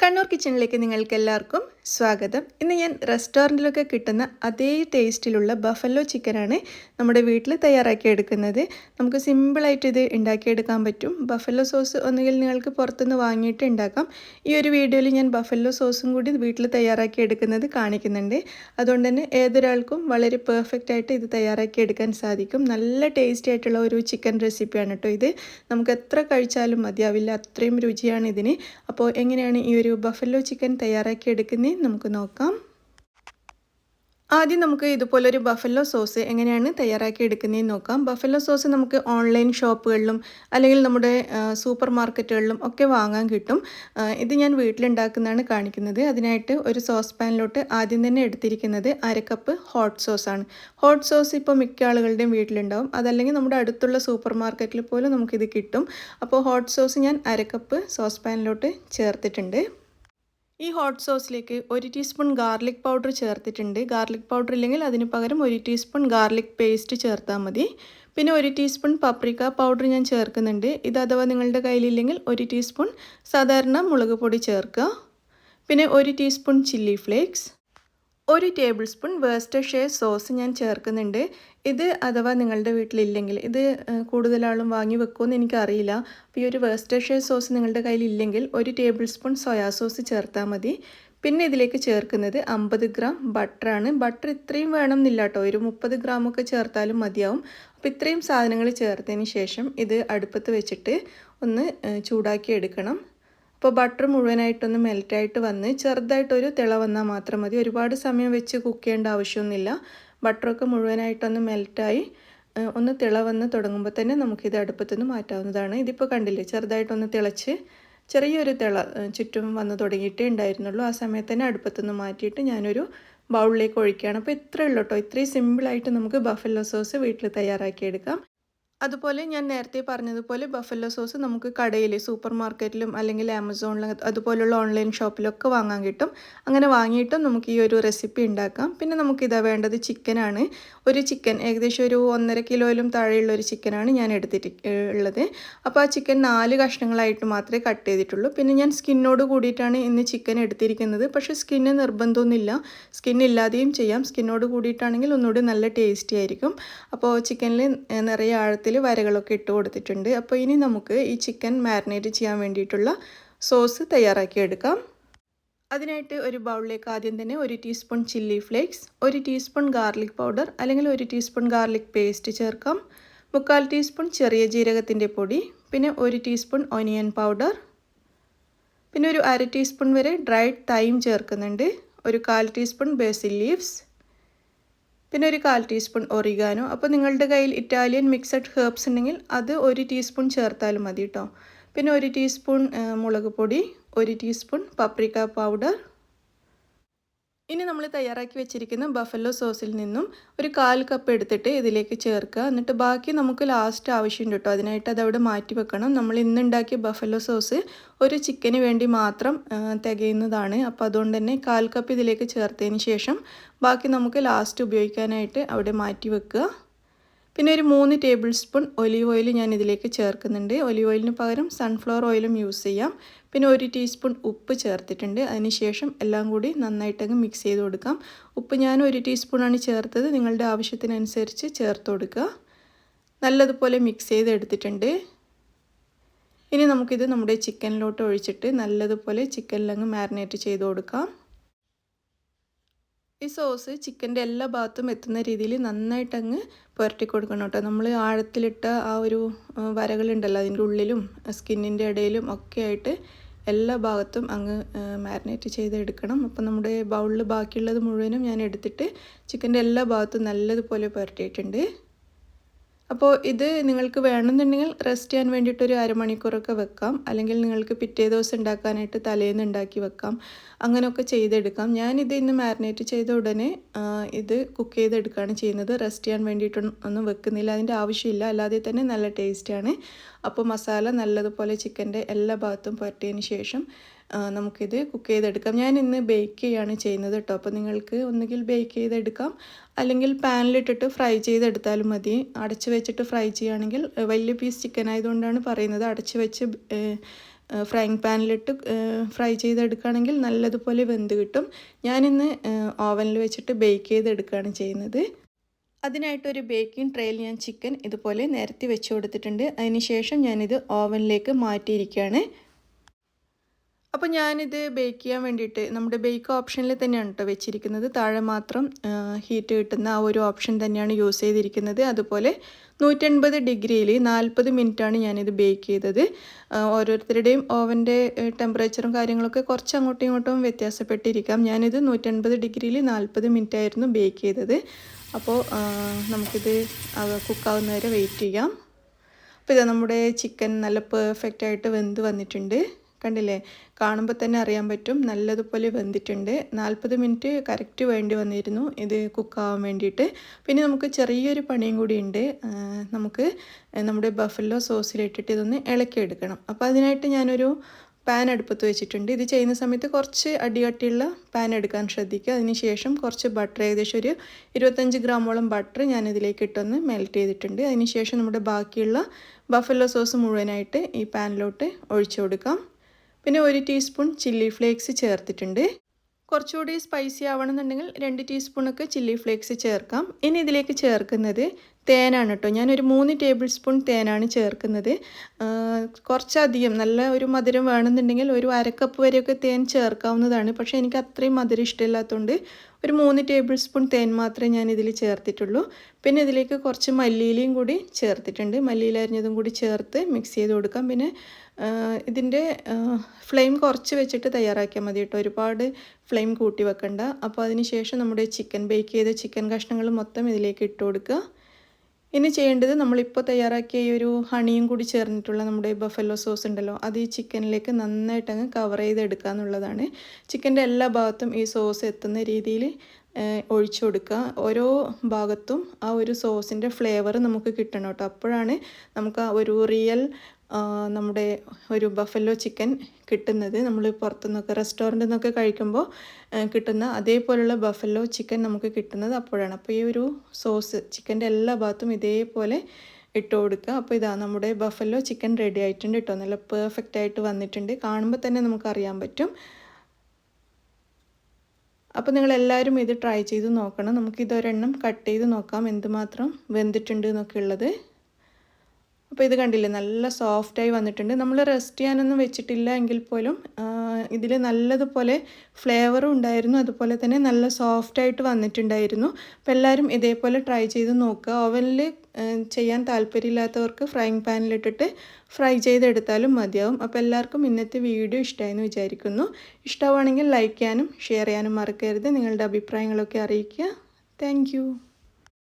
കണ്ണൂർ കിച്ചണിലേക്ക് നിങ്ങൾക്ക് എല്ലാവർക്കും സ്വാഗതം. ഇന്ന് ഞാൻ റെസ്റ്റോറൻറ്റിലൊക്കെ കിട്ടുന്ന അതേ ടേസ്റ്റിലുള്ള ബഫല്ലോ ചിക്കനാണ് നമ്മുടെ വീട്ടിൽ തയ്യാറാക്കി എടുക്കുന്നത്. നമുക്ക് സിമ്പിളായിട്ട് ഇത് ഉണ്ടാക്കിയെടുക്കാൻ പറ്റും. ബഫല്ലോ സോസ് ഒന്നുകിൽ നിങ്ങൾക്ക് പുറത്തുനിന്ന് വാങ്ങിയിട്ട് ഉണ്ടാക്കാം. ഈ ഒരു വീഡിയോയിൽ ഞാൻ ബഫല്ലോ സോസും കൂടി വീട്ടിൽ തയ്യാറാക്കി എടുക്കുന്നത് കാണിക്കുന്നുണ്ട്. അതുകൊണ്ട് തന്നെ ഏതൊരാൾക്കും വളരെ പെർഫെക്റ്റ് ആയിട്ട് ഇത് തയ്യാറാക്കി എടുക്കാൻ സാധിക്കും. നല്ല ടേസ്റ്റി ആയിട്ടുള്ള ഒരു ചിക്കൻ റെസിപ്പിയാണ് കേട്ടോ ഇത്. നമുക്ക് എത്ര കഴിച്ചാലും മതിയാവില്ല, അത്രയും രുചിയാണ് ഇതിന്. അപ്പോൾ എങ്ങനെയാണ് ഈ ഒരു ബഫല്ലോ ചിക്കൻ തയ്യാറാക്കി എടുക്കുന്നത് നമുക്ക് നോക്കാം. ആദ്യം നമുക്ക് ഇതുപോലൊരു ബഫല്ലോ സോസ് എങ്ങനെയാണ് തയ്യാറാക്കി എടുക്കുന്നതെന്ന് നോക്കാം. ബഫല്ലോ സോസ് നമുക്ക് ഓൺലൈൻ ഷോപ്പുകളിലും അല്ലെങ്കിൽ നമ്മുടെ സൂപ്പർ മാർക്കറ്റുകളിലും ഒക്കെ വാങ്ങാൻ കിട്ടും. ഇത് ഞാൻ വീട്ടിലുണ്ടാക്കുന്നതാണ് കാണിക്കുന്നത്. അതിനായിട്ട് ഒരു സോസ് പാനിലോട്ട് ആദ്യം തന്നെ എടുത്തിരിക്കുന്നത് 1/2 കപ്പ് ഹോട്ട് സോസാണ്. ഹോട്ട് സോസ് ഇപ്പോൾ മിക്ക ആളുകളുടെയും വീട്ടിലുണ്ടാവും. അതല്ലെങ്കിൽ നമ്മുടെ അടുത്തുള്ള സൂപ്പർ മാർക്കറ്റിൽ പോലും നമുക്കിത് കിട്ടും. അപ്പോൾ ഹോട്ട് സോസ് ഞാൻ 1/2 കപ്പ് സോസ് പാനിലോട്ട് ചേർത്തിട്ടുണ്ട്. ഈ ഹോട്ട് സോസിലേക്ക് 1 ടീസ്പൂൺ ഗാർലിക് പൗഡർ ചേർത്തിട്ടുണ്ട്. ഗാർലിക് പൗഡർ ഇല്ലെങ്കിൽ അതിന് പകരം 1 ടീസ്പൂൺ ഗാർലിക് പേസ്റ്റ് ചേർത്താൽ മതി. പിന്നെ 1 ടീസ്പൂൺ പപ്രിക്ക പൗഡർ ഞാൻ ചേർക്കുന്നുണ്ട്. ഇത് അഥവാ നിങ്ങളുടെ കയ്യിലില്ലെങ്കിൽ 1 ടീസ്പൂൺ സാധാരണ മുളക് പൊടി ചേർക്കുക. പിന്നെ 1 teaspoon chilli flakes, 1 tablespoon Worcestershire sauce ഞാൻ ചേർക്കുന്നുണ്ട്. ഇത് അഥവാ നിങ്ങളുടെ വീട്ടിലില്ലെങ്കിൽ, ഇത് കൂടുതലാളും വാങ്ങി വെക്കുമെന്ന് എനിക്കറിയില്ല. അപ്പോൾ ഈ ഒരു വേസ്റ്റർഷെയർ സോസ് നിങ്ങളുടെ കയ്യിലില്ലെങ്കിൽ 1 ടേബിൾ സ്പൂൺ സോയാ സോസ് ചേർത്താൽ മതി. പിന്നെ ഇതിലേക്ക് ചേർക്കുന്നത് 50 ഗ്രാം ബട്ടറാണ്. ബട്ടർ ഇത്രയും വേണമെന്നില്ല കേട്ടോ, ഒരു 30 ഗ്രാമൊക്കെ ചേർത്താലും മതിയാവും. അപ്പോൾ ഇത്രയും സാധനങ്ങൾ ചേർത്തതിന് ശേഷം ഇത് അടുപ്പത്ത് വെച്ചിട്ട് ഒന്ന് ചൂടാക്കി എടുക്കണം. അപ്പോൾ ബട്ടർ മുഴുവനായിട്ടൊന്ന് മെൽറ്റായിട്ട് വന്ന് ചെറുതായിട്ടൊരു തിള വന്നാൽ മാത്രം മതി. ഒരുപാട് സമയം വെച്ച് കുക്ക് ചെയ്യേണ്ട ആവശ്യമൊന്നുമില്ല. ബട്ടറൊക്കെ മുഴുവനായിട്ടൊന്ന് മെൽറ്റായി ഒന്ന് തിള വന്ന് തുടങ്ങുമ്പോൾ തന്നെ നമുക്കിത് അടുപ്പത്തുനിന്ന് മാറ്റാവുന്നതാണ്. ഇതിപ്പോൾ കണ്ടില്ലേ, ചെറുതായിട്ടൊന്ന് തിളച്ച് ചെറിയൊരു തിള ചുറ്റും വന്ന് തുടങ്ങിയിട്ടേ ഉണ്ടായിരുന്നുള്ളൂ. ആ സമയത്ത് തന്നെ അടുപ്പത്തുനിന്ന് മാറ്റിയിട്ട് ഞാനൊരു ബൗളിലേക്ക് ഒഴിക്കുകയാണ്. അപ്പോൾ ഇത്രയേ ഉള്ളൂ കേട്ടോ. ഇത്രയും സിമ്പിളായിട്ട് നമുക്ക് ബഫല്ലോ സോസ് വീട്ടിൽ തയ്യാറാക്കിയെടുക്കാം. അതുപോലെ ഞാൻ നേരത്തെ പറഞ്ഞതുപോലെ ബഫല്ലോ സോസ് നമുക്ക് കടയിൽ, സൂപ്പർ മാർക്കറ്റിലും അല്ലെങ്കിൽ ആമസോണിലും അതുപോലുള്ള ഓൺലൈൻ ഷോപ്പിലൊക്കെ വാങ്ങാൻ കിട്ടും. അങ്ങനെ വാങ്ങിയിട്ടും നമുക്ക് ഈ ഒരു റെസിപ്പി ഉണ്ടാക്കാം. പിന്നെ നമുക്കിതാ വേണ്ടത് ചിക്കനാണ്. ഒരു ചിക്കൻ ഏകദേശം ഒരു 1.5 കിലോയിലും താഴെയുള്ള ഒരു ചിക്കനാണ് ഞാൻ ഉള്ളത്. അപ്പോൾ ആ ചിക്കൻ 4 കഷ്ണങ്ങളായിട്ട് മാത്രമേ കട്ട് ചെയ്തിട്ടുള്ളൂ. പിന്നെ ഞാൻ സ്കിന്നോട് കൂടിയിട്ടാണ് ഇന്ന് ചിക്കൻ എടുത്തിരിക്കുന്നത്. പക്ഷേ സ്കിന്ന് നിർബന്ധമൊന്നുമില്ല, സ്കിന്നില്ലാതെയും ചെയ്യാം. സ്കിന്നോട് കൂടിയിട്ടാണെങ്കിൽ ഒന്നുകൂടി നല്ല ടേസ്റ്റി ആയിരിക്കും. അപ്പോൾ ചിക്കനിൽ നിറയെ ആഴത്തിൽ വരകളൊക്കെ ഇട്ട് കൊടുത്തിട്ടുണ്ട്. അപ്പോൾ ഇനി നമുക്ക് ഈ ചിക്കൻ മാരിനേറ്റ് ചെയ്യാൻ വേണ്ടിയിട്ടുള്ള സോസ് തയ്യാറാക്കി എടുക്കാം. അതിനായിട്ട് ഒരു ബൗളിലേക്ക് ആദ്യം തന്നെ 1 teaspoon chilli flakes, 1 teaspoon garlic powder അല്ലെങ്കിൽ 1 ടീസ്പൂൺ ഗാർലിക് പേസ്റ്റ് ചേർക്കാം. 3/4 ടീസ്പൂൺ ചെറിയ ജീരകത്തിൻ്റെ പൊടി, പിന്നെ 1 ടീസ്പൂൺ ഒനിയൻ പൗഡർ, പിന്നെ ഒരു 1/2 ടീസ്പൂൺ വരെ ഡ്രൈഡ് തൈം ചേർക്കുന്നുണ്ട്, ഒരു 1/4 ടീസ്പൂൺ ബേസിൽ ലീവ്സ്, പിന്നെ ഒരു 1/4 ടീസ്പൂൺ ഒറിഗാനോ. അപ്പോൾ നിങ്ങളുടെ കയ്യിൽ ഇറ്റാലിയൻ മിക്സഡ് ഹെർബ്സ് ഉണ്ടെങ്കിൽ അത് 1 ടീസ്പൂൺ ചേർത്താലും മതി കേട്ടോ. പിന്നെ 1 ടീസ്പൂൺ മുളക് പൊടി, 1 ടീസ്പൂൺ പപ്രിക്ക പൗഡർ. ഇനി നമ്മൾ തയ്യാറാക്കി വെച്ചിരിക്കുന്ന ബഫല്ലോ സോസിൽ നിന്നും ഒരു 1/4 കപ്പ് എടുത്തിട്ട് ഇതിലേക്ക് ചേർക്കുക. എന്നിട്ട് ബാക്കി നമുക്ക് ലാസ്റ്റ് ആവശ്യമുണ്ട് കേട്ടോ. അതിനായിട്ട് അതവിടെ മാറ്റി വെക്കണം. നമ്മൾ ഇന്നുണ്ടാക്കിയ ബഫല്ലോ സോസ് ഒരു ചിക്കന് വേണ്ടി മാത്രം തികയുന്നതാണ്. അപ്പോൾ അതുകൊണ്ട് തന്നെ 1/4 കപ്പ് ഇതിലേക്ക് ചേർത്തതിന് ശേഷം ബാക്കി നമുക്ക് ലാസ്റ്റ് ഉപയോഗിക്കാനായിട്ട് അവിടെ മാറ്റി വെക്കുക. പിന്നെ ഒരു 3 ടേബിൾ സ്പൂൺ ഒലീവ് ഓയിൽ ഞാൻ ഇതിലേക്ക് ചേർക്കുന്നുണ്ട്. ഒലീവ് ഓയിലിന് പകരം സൺഫ്ലവർ ഓയിലും യൂസ് ചെയ്യാം. പിന്നെ 1 ടീസ്പൂൺ ഉപ്പ് ചേർത്തിട്ടുണ്ട്. അതിനുശേഷം എല്ലാം കൂടി നന്നായിട്ടങ്ങ് മിക്സ് ചെയ്ത് കൊടുക്കാം. ഉപ്പ് ഞാൻ 1 ടീസ്പൂണാണ് ചേർത്തത്. നിങ്ങളുടെ ആവശ്യത്തിനനുസരിച്ച് ചേർത്ത് കൊടുക്കുക. നല്ലതുപോലെ മിക്സ് ചെയ്ത് എടുത്തിട്ടുണ്ട്. ഇനി നമുക്കിത് നമ്മുടെ ചിക്കനിലോട്ട് ഒഴിച്ചിട്ട് നല്ലതുപോലെ ചിക്കനിലങ്ങ് മാരിനേറ്റ് ചെയ്ത് കൊടുക്കാം. ഈ സോസ് ചിക്കൻ്റെ എല്ലാ ഭാഗത്തും എത്തുന്ന രീതിയിൽ നന്നായിട്ടങ്ങ് പുരട്ടി കൊടുക്കണം കേട്ടോ. നമ്മൾ ആഴത്തിലിട്ട ആ ഒരു വരകളുണ്ടല്ലോ, അതിൻ്റെ ഉള്ളിലും സ്കിന്നിൻ്റെ ഇടയിലും ഒക്കെ ആയിട്ട് എല്ലാ ഭാഗത്തും അങ്ങ് മാരിനേറ്റ് ചെയ്തെടുക്കണം. അപ്പം നമ്മുടെ ബൗളിൽ ബാക്കിയുള്ളത് മുഴുവനും ഞാൻ എടുത്തിട്ട് ചിക്കൻ്റെ എല്ലാ ഭാഗത്തും നല്ലതുപോലെ പുരട്ടിയിട്ടുണ്ട്. അപ്പോൾ ഇത് നിങ്ങൾക്ക് വേണമെന്നുണ്ടെങ്കിൽ റെസ്റ്റ് ചെയ്യാൻ വേണ്ടിയിട്ടൊരു 1/2 മണിക്കൂറൊക്കെ വെക്കാം. അല്ലെങ്കിൽ നിങ്ങൾക്ക് പിറ്റേ ദിവസം ഉണ്ടാക്കാനായിട്ട് തലേന്ന് ഉണ്ടാക്കി വെക്കാം. അങ്ങനെയൊക്കെ ചെയ്തെടുക്കാം. ഞാനിത് ഇന്ന് മാരിനേറ്റ് ചെയ്ത ഉടനെ ഇത് കുക്ക് ചെയ്തെടുക്കുകയാണ് ചെയ്യുന്നത്. റെസ്റ്റ് ചെയ്യാൻ വേണ്ടിയിട്ടൊന്നും വെക്കുന്നില്ല, അതിൻ്റെ ആവശ്യമില്ല. അല്ലാതെ തന്നെ നല്ല ടേസ്റ്റാണ്. അപ്പോൾ മസാല നല്ലതുപോലെ ചിക്കൻ്റെ എല്ലാ ഭാഗത്തും പുരട്ടിയതിന് ശേഷം നമുക്കിത് കുക്ക് ചെയ്തെടുക്കാം. ഞാൻ ഇന്ന് ബേക്ക് ചെയ്യാണ് ചെയ്യുന്നത് കേട്ടോ. അപ്പോൾ നിങ്ങൾക്ക് ഒന്നുകിൽ ബേക്ക് ചെയ്തെടുക്കാം, അല്ലെങ്കിൽ പാനിലിട്ടിട്ട് ഫ്രൈ ചെയ്തെടുത്താലും മതി. അടച്ച് വെച്ചിട്ട് ഫ്രൈ ചെയ്യുകയാണെങ്കിൽ, വലിയ പീസ് ചിക്കൻ ആയതുകൊണ്ടാണ് പറയുന്നത്, അടച്ച് വെച്ച് ഫ്രൈങ് പാനിലിട്ട് ഫ്രൈ ചെയ്തെടുക്കുകയാണെങ്കിൽ നല്ലതുപോലെ വെന്ത് കിട്ടും. ഞാനിന്ന് ഓവനിൽ വെച്ചിട്ട് ബേക്ക് ചെയ്തെടുക്കുകയാണ് ചെയ്യുന്നത്. അതിനായിട്ടൊരു ബേക്കിംഗ് ട്രേയിൽ ഞാൻ ചിക്കൻ ഇതുപോലെ നിരത്തി വെച്ച് കൊടുത്തിട്ടുണ്ട്. അതിന് ശേഷം ഞാനിത് ഓവനിലേക്ക് മാറ്റിയിരിക്കുകയാണ്. അപ്പോൾ ഞാനിത് ബേക്ക് ചെയ്യാൻ വേണ്ടിയിട്ട് നമ്മുടെ ബേക്ക് ഓപ്ഷനിൽ തന്നെയാണ് കേട്ടോ വെച്ചിരിക്കുന്നത്. താഴെ മാത്രം ഹീറ്റ് കിട്ടുന്ന ആ ഒരു ഓപ്ഷൻ തന്നെയാണ് യൂസ് ചെയ്തിരിക്കുന്നത്. അതുപോലെ 180 ഡിഗ്രിയിൽ 40 മിനിറ്റാണ് ഞാനിത് ബേക്ക് ചെയ്തത്. ഓരോരുത്തരുടെയും ഓവൻ്റെ ടെമ്പറേച്ചറും കാര്യങ്ങളൊക്കെ കുറച്ച് അങ്ങോട്ടും ഇങ്ങോട്ടും വ്യത്യാസപ്പെട്ടിരിക്കാം. ഞാനിത് 180 ഡിഗ്രിയിൽ 40 മിനിറ്റ് ആയിരുന്നു ബേക്ക് ചെയ്തത്. അപ്പോൾ നമുക്കിത് കുക്കാവുന്നവരെ വെയിറ്റ് ചെയ്യാം. അപ്പോൾ ഇതാ നമ്മുടെ ചിക്കൻ നല്ല പെർഫെക്റ്റ് ആയിട്ട് വെന്ത് വന്നിട്ടുണ്ട്. കണ്ടില്ലേ, കാണുമ്പോൾ തന്നെ അറിയാൻ പറ്റും നല്ലതുപോലെ വെന്തിട്ടുണ്ട്. 40 മിനിറ്റ് കറക്റ്റ് വേണ്ടി വന്നിരുന്നു ഇത് കുക്കാവാൻ വേണ്ടിയിട്ട്. പിന്നെ നമുക്ക് ചെറിയൊരു പണിയും കൂടി ഉണ്ട്. നമുക്ക് നമ്മുടെ ബഫല്ലോ സോസിലിട്ടിട്ട് ഇതൊന്ന് ഇളക്കിയെടുക്കണം. അപ്പോൾ അതിനായിട്ട് ഞാനൊരു പാൻ അടുപ്പത്ത് വെച്ചിട്ടുണ്ട്. ഇത് ചെയ്യുന്ന സമയത്ത് കുറച്ച് അടികട്ടിയുള്ള പാൻ എടുക്കാൻ ശ്രദ്ധിക്കുക. അതിനുശേഷം കുറച്ച് ബട്ടർ, ഏകദേശം ഒരു 25 ഗ്രാമോളം ബട്ടർ ഞാനിതിലേക്ക് ഇട്ടൊന്ന് മെൽറ്റ് ചെയ്തിട്ടുണ്ട്. അതിനുശേഷം നമ്മുടെ ബാക്കിയുള്ള ബഫല്ലോ സോസ് മുഴുവനായിട്ട് ഈ പാനിലോട്ട് ഒഴിച്ചു കൊടുക്കാം. പിന്നെ 1 ടീസ്പൂൺ ചില്ലി ഫ്ലേക്സ് ചേർത്തിട്ടുണ്ട്. കുറച്ചുകൂടി സ്പൈസി ആവണമെന്നുണ്ടെങ്കിൽ 2 ടീസ്പൂണൊക്കെ ചില്ലി ഫ്ലേക്സ് ചേർക്കാം. ഇനി ഇതിലേക്ക് ചേർക്കുന്നത് തേനാണ് കേട്ടോ. ഞാനൊരു 3 ടേബിൾ സ്പൂൺ തേനാണ് ചേർക്കുന്നത്. കുറച്ചധികം നല്ല ഒരു മധുരം വേണമെന്നുണ്ടെങ്കിൽ ഒരു അരക്കപ്പ് വരെയൊക്കെ തേൻ ചേർക്കാവുന്നതാണ്. പക്ഷേ എനിക്ക് അത്രയും മധുരം ഇഷ്ടമില്ലാത്തതുകൊണ്ട് ഒരു 3 ടേബിൾ സ്പൂൺ തേൻ മാത്രമേ ഞാൻ ഇതിൽ ചേർത്തിട്ടുള്ളൂ. പിന്നെ ഇതിലേക്ക് കുറച്ച് മല്ലിയിലയും കൂടി ചേർത്തിട്ടുണ്ട്. മല്ലിയില അരിഞ്ഞതും കൂടി ചേർത്ത് മിക്സ് ചെയ്ത് കൊടുക്കാം. പിന്നെ ഇതിൻ്റെ ഫ്ലെയിം കുറച്ച് വെച്ചിട്ട് തയ്യാറാക്കിയാൽ മതി കേട്ടോ, ഒരുപാട് ഫ്ലെയിം കൂട്ടി വെക്കണ്ട. അപ്പോൾ അതിന് ശേഷം നമ്മുടെ ബേക്ക് ചെയ്ത ചിക്കൻ കഷ്ണങ്ങൾ മൊത്തം ഇതിലേക്ക് ഇട്ട് കൊടുക്കുക. ഇനി ചെയ്യേണ്ടത് നമ്മളിപ്പോൾ തയ്യാറാക്കിയ ഈ ഒരു ഹണിയും കൂടി ചേർന്നിട്ടുള്ള നമ്മുടെ ബഫല്ലോ സോസ് ഉണ്ടല്ലോ, അത് ഈ ചിക്കനിലേക്ക് നന്നായിട്ട് അങ്ങ് കവർ ചെയ്തെടുക്കുക എന്നുള്ളതാണ്. ചിക്കൻ്റെ എല്ലാ ഭാഗത്തും ഈ സോസ് എത്തുന്ന രീതിയിൽ ഒഴിച്ചു കൊടുക്കുക. ഓരോ ഭാഗത്തും ആ ഒരു സോസിൻ്റെ ഫ്ലേവർ നമുക്ക് കിട്ടണം കേട്ടോ. അപ്പോഴാണ് നമുക്ക് ആ ഒരു റിയൽ നമ്മുടെ ഒരു ബഫല്ലോ ചിക്കൻ കിട്ടുന്നത്. നമ്മൾ പുറത്തുനിന്നൊക്കെ റെസ്റ്റോറൻറ്റിൽ നിന്നൊക്കെ കഴിക്കുമ്പോൾ കിട്ടുന്ന അതേപോലുള്ള ബഫല്ലോ ചിക്കൻ നമുക്ക് കിട്ടുന്നത് അപ്പോഴാണ്. അപ്പോൾ ഈ ഒരു സോസ് ചിക്കൻ്റെ എല്ലാ ഭാഗത്തും ഇതേപോലെ ഇട്ട് കൊടുക്കുക. അപ്പോൾ ഇതാ നമ്മുടെ ബഫല്ലോ ചിക്കൻ റെഡി ആയിട്ടുണ്ട് കേട്ടോ. നല്ല പെർഫെക്റ്റ് ആയിട്ട് വന്നിട്ടുണ്ട്. കാണുമ്പോൾ തന്നെ നമുക്കറിയാൻ പറ്റും. അപ്പോൾ നിങ്ങളെല്ലാവരും ഇത് ട്രൈ ചെയ്ത് നോക്കണം. നമുക്കിതൊരെണ്ണം കട്ട് ചെയ്ത് നോക്കാം എന്തുമാത്രം വെന്തിട്ടുണ്ട് എന്നൊക്കെ ഉള്ളത്. അപ്പോൾ ഇത് കണ്ടില്ലേ, നല്ല സോഫ്റ്റായി വന്നിട്ടുണ്ട്. നമ്മൾ റെസ്റ്റ് ചെയ്യാനൊന്നും വെച്ചിട്ടില്ല എങ്കിൽ പോലും ഇതിൽ നല്ലതുപോലെ ഫ്ലേവറും ഉണ്ടായിരുന്നു, അതുപോലെ തന്നെ നല്ല സോഫ്റ്റായിട്ട് വന്നിട്ടുണ്ടായിരുന്നു. അപ്പോൾ എല്ലാവരും ഇതേപോലെ ട്രൈ ചെയ്ത് നോക്കുക. ഓവനിൽ ചെയ്യാൻ താല്പര്യമില്ലാത്തവർക്ക് ഫ്രൈങ് പാനിലിട്ടിട്ട് ഫ്രൈ ചെയ്തെടുത്താലും മതിയാവും. അപ്പോൾ എല്ലാവർക്കും ഇന്നത്തെ വീഡിയോ ഇഷ്ടമായെന്ന് വിചാരിക്കുന്നു. ഇഷ്ടമാണെങ്കിൽ ലൈക്ക് ചെയ്യാനും ഷെയർ ചെയ്യാനും മറക്കരുത്. നിങ്ങളുടെ അഭിപ്രായങ്ങളൊക്കെ അറിയിക്കുക. താങ്ക്